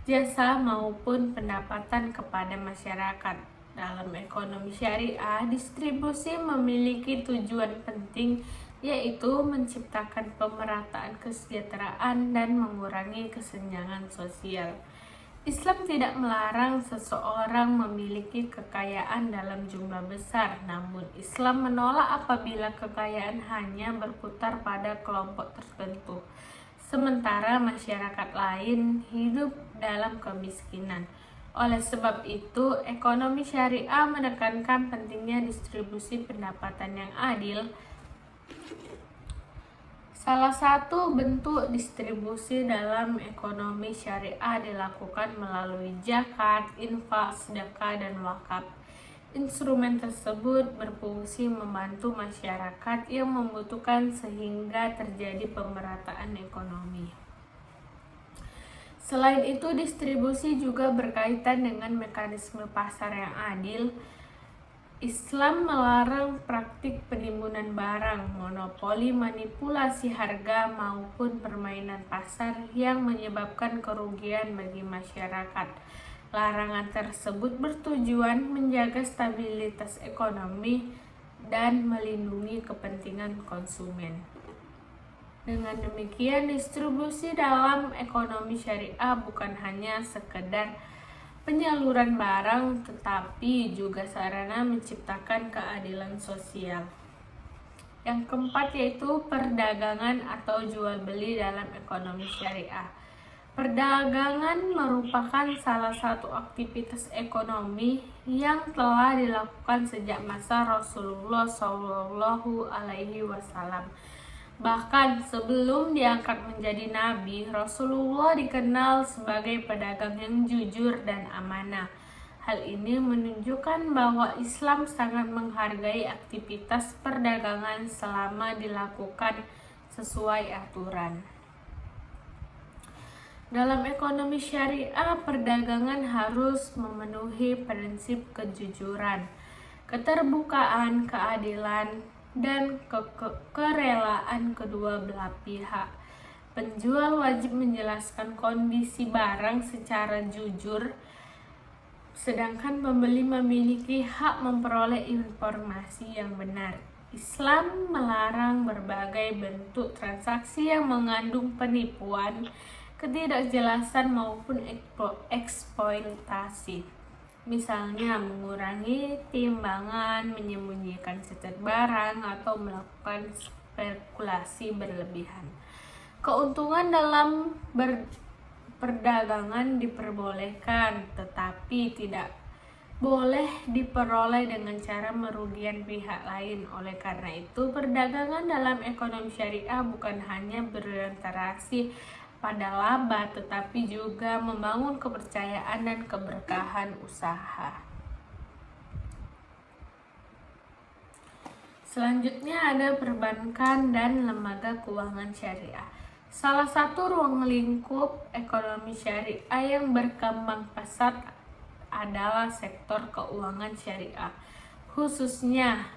jasa maupun pendapatan kepada masyarakat. Dalam ekonomi syariah, distribusi memiliki tujuan penting, yaitu menciptakan pemerataan kesejahteraan dan mengurangi kesenjangan sosial. Islam tidak melarang seseorang memiliki kekayaan dalam jumlah besar, namun Islam menolak apabila kekayaan hanya berputar pada kelompok tertentu, sementara masyarakat lain hidup dalam kemiskinan. Oleh sebab itu, ekonomi syariah menekankan pentingnya distribusi pendapatan yang adil. Salah satu bentuk distribusi dalam ekonomi syariah dilakukan melalui zakat, infak, sedekah, dan wakaf. Instrumen tersebut berfungsi membantu masyarakat yang membutuhkan sehingga terjadi pemerataan ekonomi. Selain itu, distribusi juga berkaitan dengan mekanisme pasar yang adil. Islam melarang praktik penimbunan barang, monopoli, manipulasi harga, maupun permainan pasar yang menyebabkan kerugian bagi masyarakat. Larangan tersebut bertujuan menjaga stabilitas ekonomi dan melindungi kepentingan konsumen. Dengan demikian, distribusi dalam ekonomi syariah bukan hanya sekedar penyaluran barang, tetapi juga sarana menciptakan keadilan sosial. Yang keempat yaitu perdagangan atau jual beli dalam ekonomi syariah. Perdagangan merupakan salah satu aktivitas ekonomi yang telah dilakukan sejak masa Rasulullah Shallallahu Alaihi Wasallam. Bahkan sebelum diangkat menjadi nabi, Rasulullah dikenal sebagai pedagang yang jujur dan amanah. Hal ini menunjukkan bahwa Islam sangat menghargai aktivitas perdagangan selama dilakukan sesuai aturan. Dalam ekonomi syariah, perdagangan harus memenuhi prinsip kejujuran, keterbukaan, keadilan, dan kerelaan kedua belah pihak. Penjual wajib menjelaskan kondisi barang secara jujur, sedangkan pembeli memiliki hak memperoleh informasi yang benar. Islam melarang berbagai bentuk transaksi yang mengandung penipuan, ketidakjelasan maupun eksploitasi. Misalnya mengurangi timbangan, menyembunyikan cacat barang, atau melakukan spekulasi berlebihan. Keuntungan dalam perdagangan diperbolehkan, tetapi tidak boleh diperoleh dengan cara merugikan pihak lain. Oleh karena itu, perdagangan dalam ekonomi syariah bukan hanya berorientasi pada laba, tetapi juga membangun kepercayaan dan keberkahan usaha. Selanjutnya ada perbankan dan lembaga keuangan syariah. Salah satu ruang lingkup ekonomi syariah yang berkembang pesat adalah sektor keuangan syariah, khususnya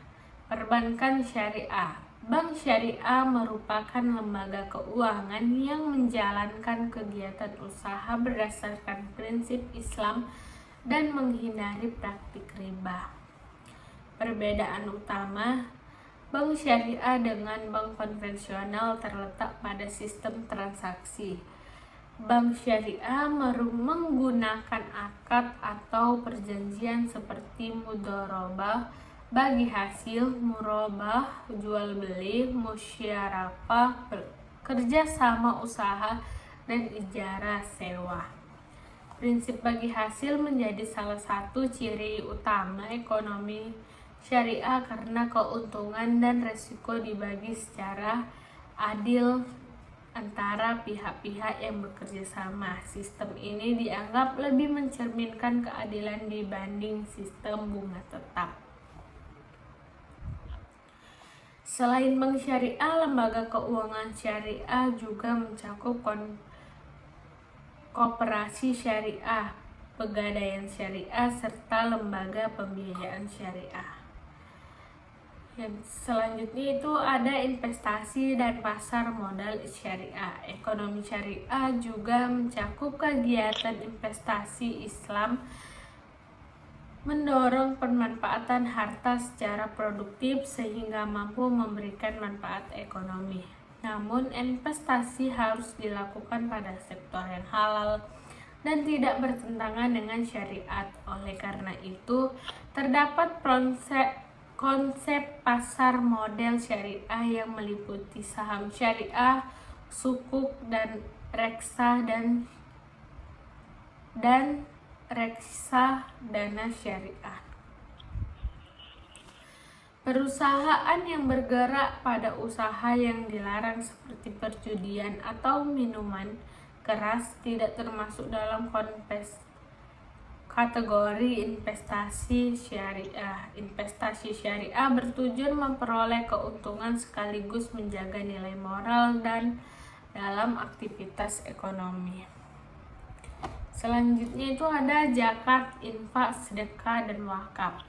perbankan syariah. Bank syariah merupakan lembaga keuangan yang menjalankan kegiatan usaha berdasarkan prinsip Islam dan menghindari praktik riba. Perbedaan utama bank syariah dengan bank konvensional terletak pada sistem transaksi. Bank syariah menggunakan akad atau perjanjian seperti mudharabah bagi hasil, murabah, jual beli, musyarakah, kerjasama usaha, dan ijarah sewa. Prinsip bagi hasil menjadi salah satu ciri utama ekonomi syariah karena keuntungan dan resiko dibagi secara adil antara pihak-pihak yang bekerja sama. Sistem ini dianggap lebih mencerminkan keadilan dibanding sistem bunga tetap. Selain bank syariah, lembaga keuangan syariah juga mencakup koperasi syariah, pegadaian syariah, serta lembaga pembiayaan syariah. Selanjutnya itu ada investasi dan pasar modal syariah. Ekonomi syariah juga mencakup kegiatan investasi Islam, mendorong pemanfaatan harta secara produktif sehingga mampu memberikan manfaat ekonomi. Namun, investasi harus dilakukan pada sektor yang halal dan tidak bertentangan dengan syariat. Oleh karena itu, terdapat konsep pasar model syariah yang meliputi saham syariah, sukuk dan reksa dan reksadana syariah. Perusahaan yang bergerak pada usaha yang dilarang seperti perjudian atau minuman keras tidak termasuk dalam kategori investasi syariah. Investasi syariah bertujuan memperoleh keuntungan sekaligus menjaga nilai moral dan dalam aktivitas ekonomi. Selanjutnya itu ada zakat, infak, sedekah, dan wakaf.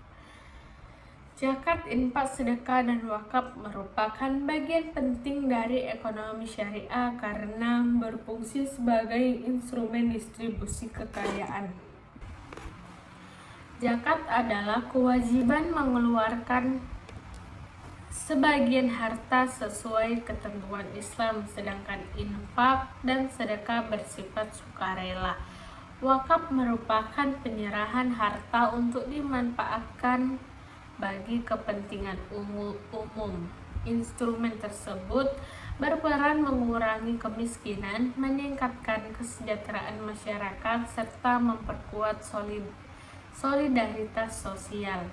Zakat, infak, sedekah, dan wakaf merupakan bagian penting dari ekonomi syariah karena berfungsi sebagai instrumen distribusi kekayaan. Zakat adalah kewajiban mengeluarkan sebagian harta sesuai ketentuan Islam, sedangkan infak dan sedekah bersifat sukarela. Wakaf merupakan penyerahan harta untuk dimanfaatkan bagi kepentingan umum. Instrumen tersebut berperan mengurangi kemiskinan, meningkatkan kesejahteraan masyarakat, serta memperkuat solidaritas sosial.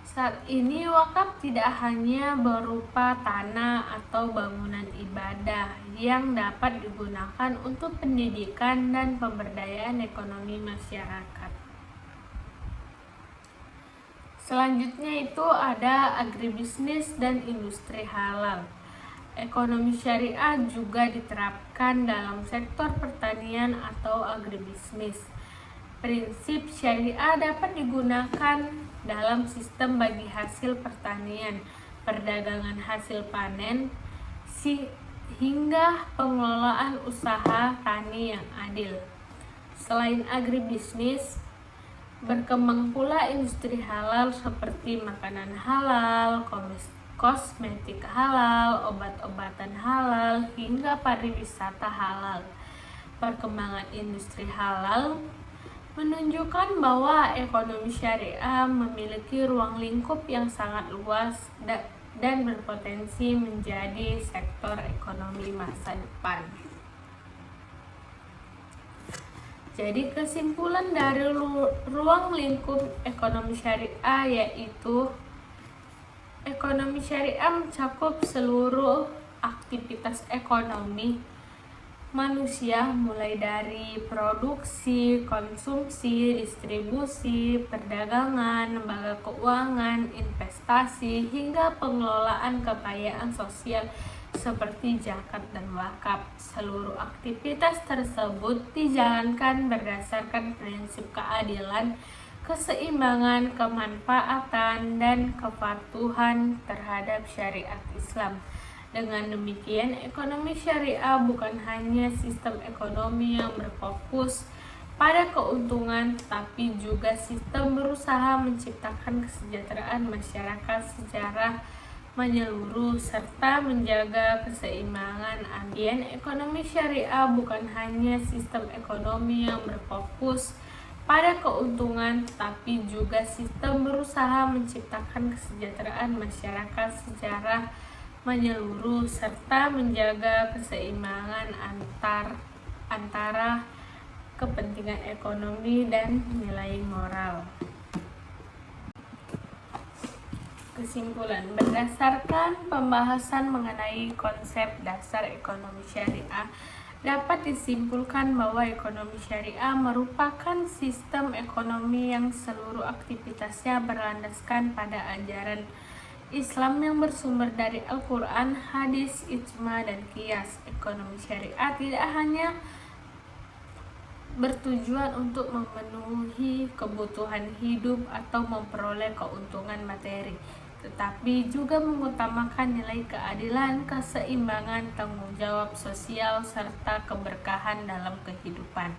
Saat ini wakaf tidak hanya berupa tanah atau bangunan ibadah yang dapat digunakan untuk pendidikan dan pemberdayaan ekonomi masyarakat. Selanjutnya itu ada agribisnis dan industri halal. Ekonomi syariah juga diterapkan dalam sektor pertanian atau agribisnis. Prinsip syariah dapat digunakan dalam sistem bagi hasil pertanian, perdagangan hasil panen, hingga pengelolaan usaha tani yang adil. Selain agribisnis, berkembang pula industri halal seperti makanan halal, kosmetik halal, obat-obatan halal, hingga pariwisata halal. Perkembangan industri halal menunjukkan bahwa ekonomi syariah memiliki ruang lingkup yang sangat luas dan berpotensi menjadi sektor ekonomi masa depan. Jadi kesimpulan dari ruang lingkup ekonomi syariah yaitu ekonomi syariah mencakup seluruh aktivitas ekonomi manusia mulai dari produksi, konsumsi, distribusi, perdagangan, lembaga keuangan, investasi, hingga pengelolaan kekayaan sosial seperti zakat dan wakaf. Seluruh aktivitas tersebut dijalankan berdasarkan prinsip keadilan, keseimbangan, kemanfaatan, dan kepatuhan terhadap syariat Islam. Dengan demikian, ekonomi syariah bukan hanya sistem ekonomi yang berfokus pada keuntungan, tetapi juga sistem berusaha menciptakan kesejahteraan masyarakat secara menyeluruh serta menjaga keseimbangan ambien. Ekonomi syariah bukan hanya sistem ekonomi yang berfokus pada keuntungan, tetapi juga sistem berusaha menciptakan kesejahteraan masyarakat secara menyeluruh serta menjaga keseimbangan antara kepentingan ekonomi dan nilai moral. Kesimpulan, berdasarkan pembahasan mengenai konsep dasar ekonomi syariah, dapat disimpulkan bahwa ekonomi syariah merupakan sistem ekonomi yang seluruh aktivitasnya berlandaskan pada ajaran Islam yang bersumber dari Al-Quran, hadis, ijma, dan qiyas. Ekonomi syariah tidak hanya bertujuan untuk memenuhi kebutuhan hidup atau memperoleh keuntungan materi, tetapi juga mengutamakan nilai keadilan, keseimbangan, tanggung jawab sosial, serta keberkahan dalam kehidupan.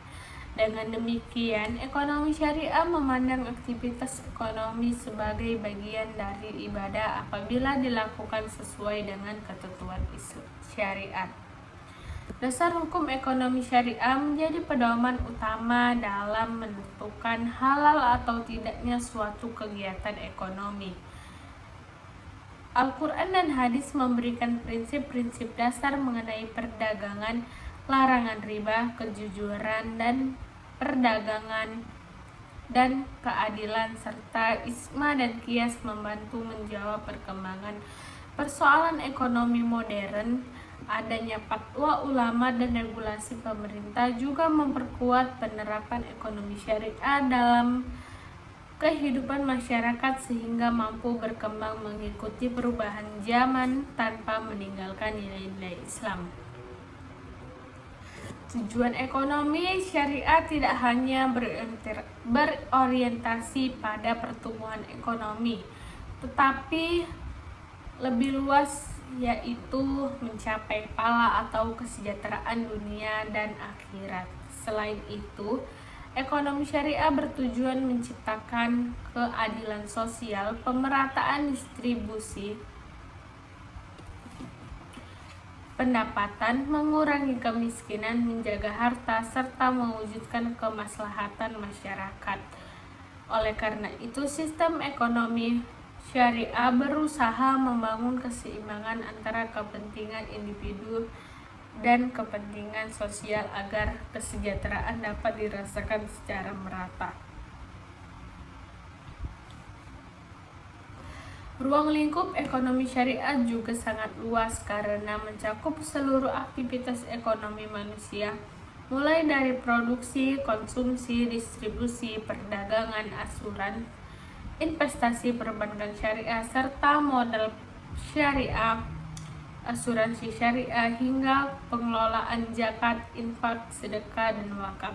Dengan demikian, ekonomi syariah memandang aktivitas ekonomi sebagai bagian dari ibadah apabila dilakukan sesuai dengan ketentuan syariat. Dasar hukum ekonomi syariah menjadi pedoman utama dalam menentukan halal atau tidaknya suatu kegiatan ekonomi. Al-Quran dan hadis memberikan prinsip-prinsip dasar mengenai perdagangan, larangan riba, kejujuran, dan perdagangan, dan keadilan, serta Isma dan Kias membantu menjawab perkembangan persoalan ekonomi modern. Adanya fatwa ulama dan regulasi pemerintah juga memperkuat penerapan ekonomi syariah dalam kehidupan masyarakat sehingga mampu berkembang mengikuti perubahan zaman tanpa meninggalkan nilai-nilai Islam. Tujuan ekonomi syariah tidak hanya berorientasi pada pertumbuhan ekonomi, tetapi lebih luas, yaitu mencapai pahala atau kesejahteraan dunia dan akhirat. Selain itu, ekonomi syariah bertujuan menciptakan keadilan sosial, pemerataan distribusi pendapatan, mengurangi kemiskinan, menjaga harta, serta mewujudkan kemaslahatan masyarakat. Oleh karena itu, sistem ekonomi syariah berusaha membangun keseimbangan antara kepentingan individu dan kepentingan sosial agar kesejahteraan dapat dirasakan secara merata. Ruang lingkup ekonomi syariah juga sangat luas karena mencakup seluruh aktivitas ekonomi manusia, mulai dari produksi, konsumsi, distribusi, perdagangan, asuran, investasi, perbankan syariah, serta modal syariah, asuransi syariah, hingga pengelolaan zakat, infak, sedekah, dan wakaf.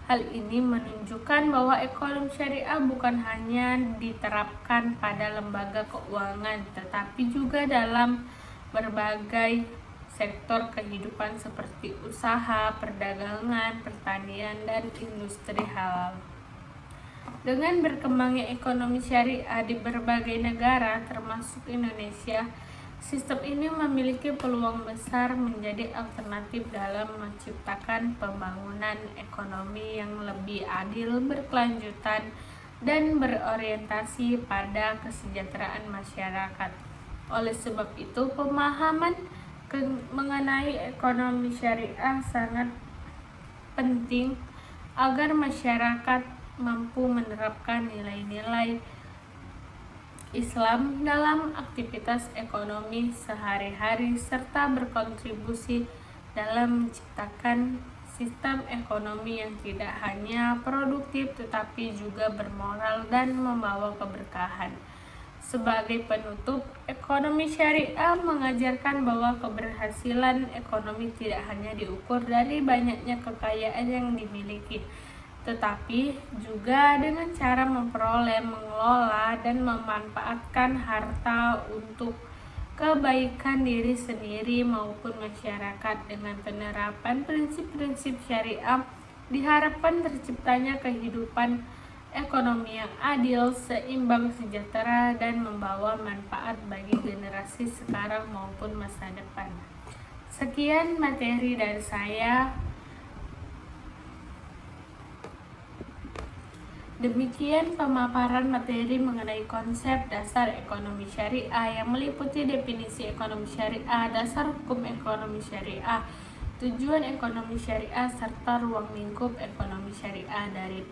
Hal ini menunjukkan bahwa ekonomi syariah bukan hanya diterapkan pada lembaga keuangan, tetapi juga dalam berbagai sektor kehidupan seperti usaha, perdagangan, pertanian, dan industri halal. Dengan berkembangnya ekonomi syariah di berbagai negara, termasuk Indonesia, sistem ini memiliki peluang besar menjadi alternatif dalam menciptakan pembangunan ekonomi yang lebih adil, berkelanjutan, dan berorientasi pada kesejahteraan masyarakat. Oleh sebab itu, pemahaman mengenai ekonomi syariah sangat penting agar masyarakat mampu menerapkan nilai-nilai Islam dalam aktivitas ekonomi sehari-hari serta berkontribusi dalam menciptakan sistem ekonomi yang tidak hanya produktif tetapi juga bermoral dan membawa keberkahan. Sebagai penutup, ekonomi syariah mengajarkan bahwa keberhasilan ekonomi tidak hanya diukur dari banyaknya kekayaan yang dimiliki, tetapi juga dengan cara memperoleh, mengelola, dan memanfaatkan harta untuk kebaikan diri sendiri maupun masyarakat. Dengan penerapan prinsip-prinsip syariah, diharapkan terciptanya kehidupan ekonomi yang adil, seimbang, sejahtera, dan membawa manfaat bagi generasi sekarang maupun masa depan. Sekian materi dari saya. Demikian pemaparan materi mengenai konsep dasar ekonomi syariah yang meliputi definisi ekonomi syariah, dasar hukum ekonomi syariah, tujuan ekonomi syariah, serta ruang lingkup ekonomi syariah. Dari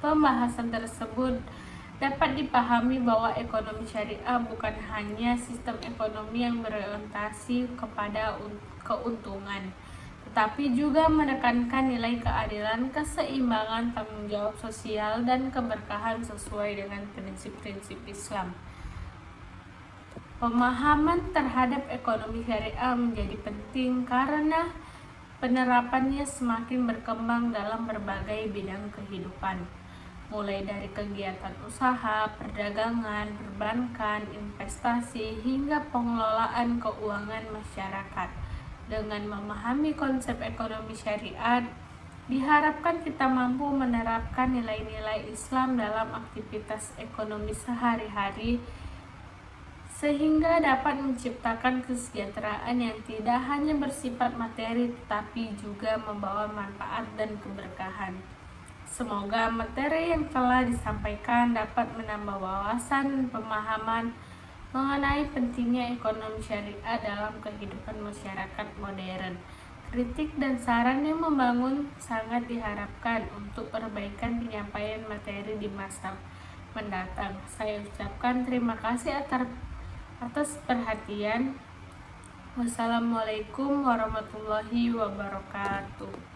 pembahasan tersebut dapat dipahami bahwa ekonomi syariah bukan hanya sistem ekonomi yang berorientasi kepada keuntungan, tetapi juga menekankan nilai keadilan, keseimbangan, tanggung jawab sosial, dan keberkahan sesuai dengan prinsip-prinsip Islam. Pemahaman terhadap ekonomi syariah menjadi penting karena penerapannya semakin berkembang dalam berbagai bidang kehidupan, mulai dari kegiatan usaha, perdagangan, perbankan, investasi, hingga pengelolaan keuangan masyarakat. Dengan memahami konsep ekonomi syariah, diharapkan kita mampu menerapkan nilai-nilai Islam dalam aktivitas ekonomi sehari-hari, sehingga dapat menciptakan kesejahteraan yang tidak hanya bersifat materi tetapi juga membawa manfaat dan keberkahan. Semoga materi yang telah disampaikan dapat menambah wawasan dan pemahaman mengenai pentingnya ekonomi syariah dalam kehidupan masyarakat modern. Kritik dan saran yang membangun sangat diharapkan untuk perbaikan penyampaian materi di masa mendatang. Saya ucapkan terima kasih atas perhatian. Wassalamualaikum warahmatullahi wabarakatuh.